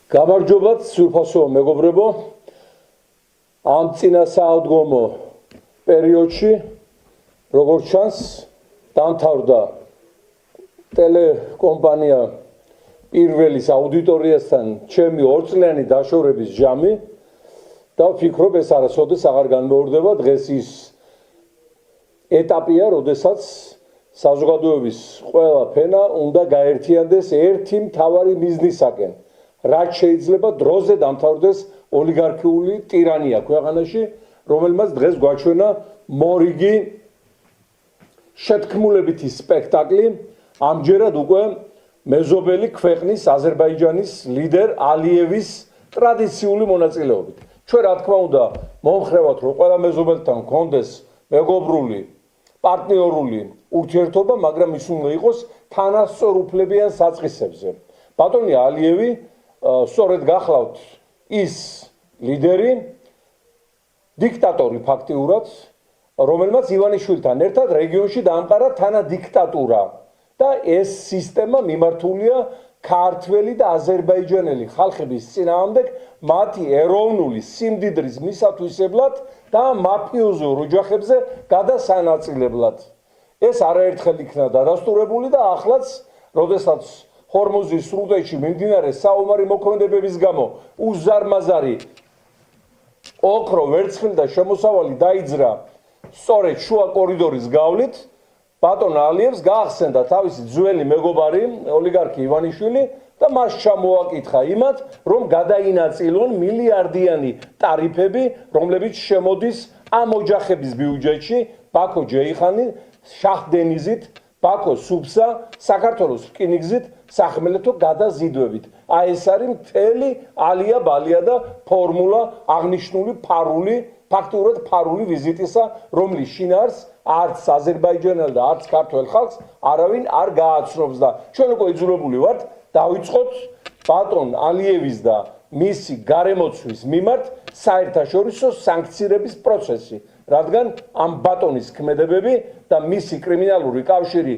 გამარჯობათ სრულფასო მეგობრებო ამ წინასააღდგომო პერიოდში როგორც ჩანს დამთავრდა ტელეკომპანია პირველის აუდიტორიასთან ჩემი ორწლიანი დაშორების ჟამი და ვფიქრობ ეს არასოდეს აღარ განმეორდება დღეს ის ეტაპია როდესაც საზოგადოების ყველა ფენა უნდა გაერთიანდეს ერთი მთავარი მიზნისაკენ რაც შეიძლება დროზე დამთავრდეს ოლიგარქიული ტირანია ქვეყანაში, რომელმაც დღეს გვაჩვენა მორიგი შეთქმულებითი სპექტაკლი, ამჯერად უკვე მეზობელი ქვეყნის აზერბაიჯანის ლიდერ ალიევის ტრადიციული მონაწილეობით. ჩვენ რა თქმა უნდა მომხრევად რომ ყველა მეზობელთან გქონდეს მეგობრული, პარტნიორული ურთიერთობა, მაგრამ ის უნდა იყოს თანასწორუფლებიან საწყისებზე. ბატონი ალიევი სწორედ გახლავთ ის ლიდერი, დიქტატორი ფაქტიურად, რომელმაც ივანიშვილთან ერთად რეგიონში დაამყარა თანადიქტატურა და ეს სისტემა მიმართულია ქართველი და აზერბაიჯანელი ხალხების წინააღმდეგ მათი ეროვნული სიმდიდრის მისათვისებლად და მაფიოზურ ოჯახებზე გადასანაწილებლად. ეს არაერთხელ იქნა დადასტურებული და ახლაც, როდესაც ჰორმუზის სრუტეში მიმდინარე საომარი მოქმედებების გამო უზარმაზარი ოქრო ვერცხლი და შემოსავალი დაიძრა სწორედ შუა კორიდორის გავლით, ბატონ ალიევს გაახსენდა თავისი ძველი მეგობარი ოლიგარქი ივანიშვილი და მას ჩამოაკითხა იმათ, რომ გადაინაწილონ მილიარდიანი ტარიფები, რომლებიც შემოდის ამ ოჯახების ბიუჯეტში, ბაქო ჯეიხანი, შაჰდენიზით, ბაქო სუბსა, საქართველოს რკინიგზით, სახმელეთო გადაზიდვებით. ეს არის მთელი ალია ბალია და ფორმულა აღნიშნული ფაქტურად ფარული ვიზიტისა, რომლის შინაარს არც აზერბაიჯანელ და არც ქართველ ხალხს არავინ არ გააცნობს და ჩვენ უკვე იძულებული ვართ დავიწყოთ ბატონ ალიევის და მისი გარემოცვის მიმართ საერთაშორისო სანქცირების პროცესი, რადგან ამ ბატონის ქმედებები და მისი კრიმინალური კავშირი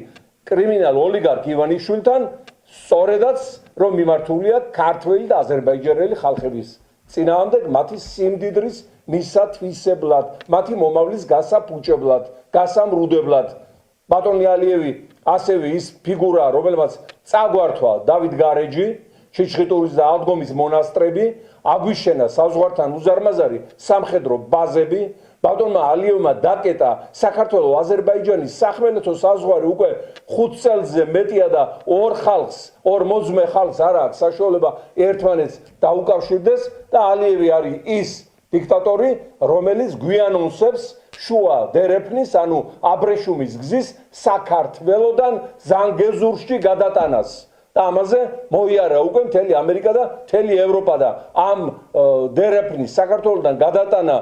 კრიმინალ ოლიგარქ ივანიშვილთან სწორედაც რომ მიმართულია ქართველი და აზერბაიჯანელი ხალხების წინააღმდეგ მათი სიმდიდრის მისათვისებლად, მათი მომავლის გასაფუჭებლად, გასამრუდებლად. ბატონი ალიევი ასევე ის ფიგურაა, რომელმაც წაგვართვა დავით გარეჯი, ჩიჩხიტურის და აღდგომის მონასტრები, აგვიშენა საზღვართან უზარმაზარი სამხედრო ბაზები, ბატონმა ალიევმა დაკეტა საქართველოს აზერბაიჯანის სახმელეთო საზღვარი უკვე 5 წელზე მეტია და ორ მოძმე ხალხს არ აქვს საშუალება ერთმანეთს დაუკავშირდეს და ალიევი არის ის დიქტატორი, რომელიც გვიანონსებს შუა დერეფნის, ანუ აბრეშუმის გზის საქართველოდან ზანგეზურში გადატანას. და ამაზე მოიარა უკვე მთელი ამერიკა და მთელი ევროპა და ამ დერეფნის საქართველოდან გადატანა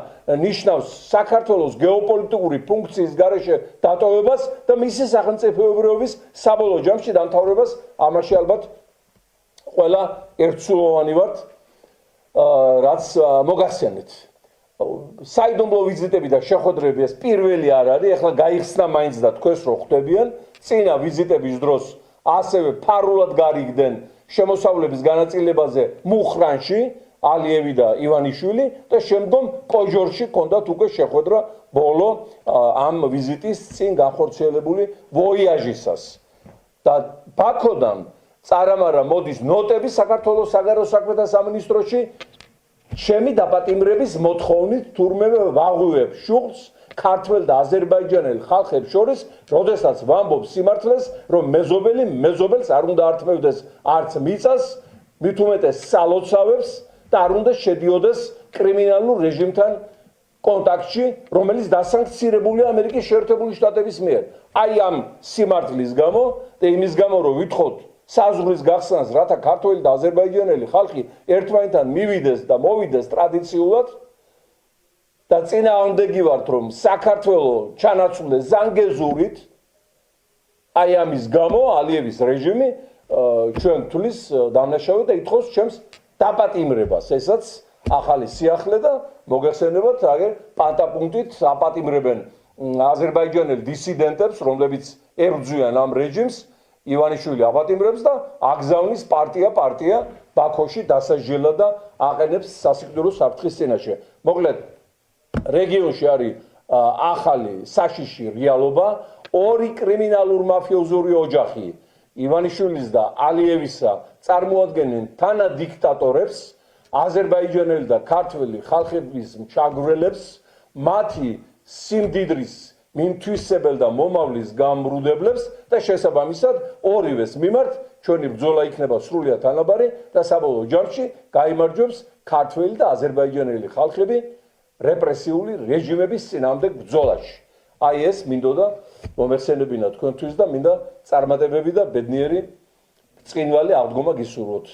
ნიშნავს საქართველოს გეოპოლიტიკური ფუნქციის გარეშე დატოვებას და მისი სახელმწიფოებრიობის საბოლოო ჯამში დამთავრებას. ამაში ალბათ ყველა ერთსულოვანი ვართ, რაც მოგახსენეთ. საიდუმლო ვიზიტები და შეხვედრები ეს პირველი არ არის, ეხლა გაიხსნა მაინც და თქვენს რო ხვდებიან, წინა ვიზიტების დროს ასევე ფარულად გარიგდნენ შემოსავლების განაწილებაზე მუხრანში ალიევი და ივანიშვილი და შემდგომ კოჟორში ჰქონდათ უკვე შეხვედრა ბოლო ამ ვიზიტის წინ განხორციელებული ვოიაჟისას. და ბაქოდან წარამარა მოდის ნოტები საქართველოს საგარეო საქმეთა სამინისტროში ჩემი დაპატიმრების მოთხოვნით თურმე ვაღვივებ შუღლს ქართველ და აზერბაიჯანელ ხალხებს შორის, როდესაც ვამბობ სიმართლეს, რომ მეზობელი მეზობელს არ უნდა ართმევდეს არც მიწას, მით უმეტეს სალოცავებს და არ უნდა შედიოდეს კრიმინალურ რეჟიმთან კონტაქტში, რომელიც დასანქცირებულია ამერიკის შეერთებული შტატების მიერ. აი ამ სიმართლის გამო და იმის გამო, რომ ვითხოვთ საზღვრის გახსნას, რათა ქართველი და აზერბაიჯანელი ხალხი ერთმანეთთან მივიდეს და მოვიდეს ტრადიციულად და წინააღმდეგი ვართ, რომ საქართველოს ჩანაცვლდეს ზანგეზურით, აი ამის გამო ალიევის რეჟიმი ჩვენ თulis დამნაშავედ და ითხოვს ჩემს დაპატიმრებას. ესაც ახალი სიახლე და მოგეხსენებათ, აგერ პანტაპუნქტით აპატიმრებენ აზერბაიჯანელ დისიდენტებს, რომლებიც ებრძვიან ამ რეჟიმს, ივანიშვილი აპატიმრებს და აგზავნის პარტია ბაქოში დასაჯელა და აყენებს სასიკვდილო საფრთხის წინაშე. მოკლედ, რეგიონში არის ახალი საშიში რეალობა, ორი კრიმინალურ მაფიოზური ოჯახი, ივანიშვილის და ალიევისა წარმოადგენენ თანადიქტატორებს, აზერბაიჯანელი და ქართველი ხალხების მჩაგვრელებს, მათი სიმდიდრის მიმთვისებელ და მომავლის გამრუდებლებს და შესაბამისად ორივეს მიმართ ჩვენი ბრძოლა იქნება სრულიად თანაბარი და საბოლოო ჯამში გაიმარჯვებს ქართველი და აზერბაიჯანელი ხალხები რეპრესიული რეჟიმების წინააღმდეგ ბრძოლაში. აი ეს მინდოდა მომეხსენებინა თქვენთვის და მინდა წარმატებები და ბედნიერი ბრწყინვალე აღდგომა გისურვოთ.